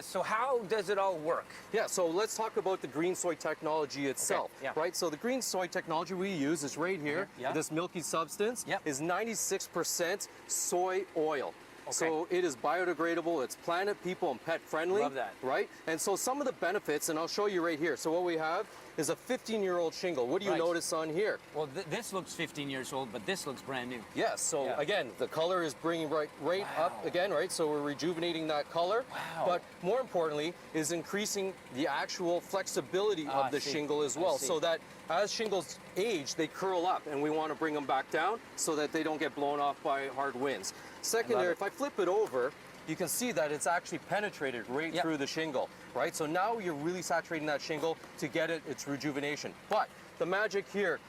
So how does it all work? Yeah, so let's talk about the GreenSoy technology itself, Okay, yeah. right? So the GreenSoy technology we use is right here. Yeah. This milky substance Yep. is 96% soy oil. So it is biodegradable, it's planet, people, and pet friendly. Love that. Right? And so some of the benefits, and I'll show you right here. So what we have is a 15-year-old shingle. What do you Right. notice on here? Well, this looks 15 years old, but this looks brand new. Yes, so Yeah. again, the color is bringing right Wow. up again, right? So we're rejuvenating that color. Wow. But more importantly is increasing the actual flexibility Ah, of the I see. shingle as I well, see. so that as shingles age, they curl up, and we want to bring them back down so that they don't get blown off by hard winds. Secondary, it. if I flip it over, you can see that it's actually penetrated right Yep. through the shingle, right? So now you're really saturating that shingle to get its rejuvenation. But the magic here,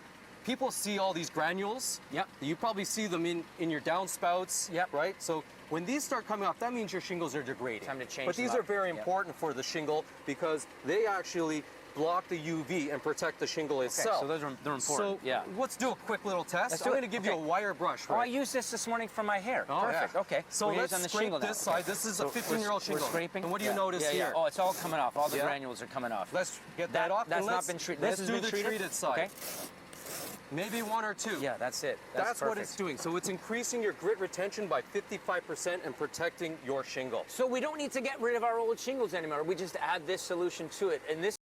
people see all these granules. Yep. You probably see them in your downspouts, Yep. right? So when these start coming off, that means your shingles are degrading. Time to change But these them are up. very Yep. important for the shingle because they actually block the UV and protect the shingle itself. so they're important, So yeah. let's do a quick little test. Let's I'm do going it. to give you a Okay. wire brush, Oh, I right? used this morning for my hair. Oh, Perfect. yeah. Okay. So We're let's using the scrape shingle now. this side. This is a 15-year-old shingle. We're scraping. And what do you Yeah. notice Yeah, yeah. here? Oh, it's all coming off. All the Yeah. granules are coming off. Let's get that off. That's and not let's- been treated. Let's This do has the been treated side. Okay. Maybe one or two. Yeah, that's it. That's what perfect. it's doing. So it's increasing your grit retention by 55% and protecting your shingle. So we don't need to get rid of our old shingles anymore. We just add this solution to it. And this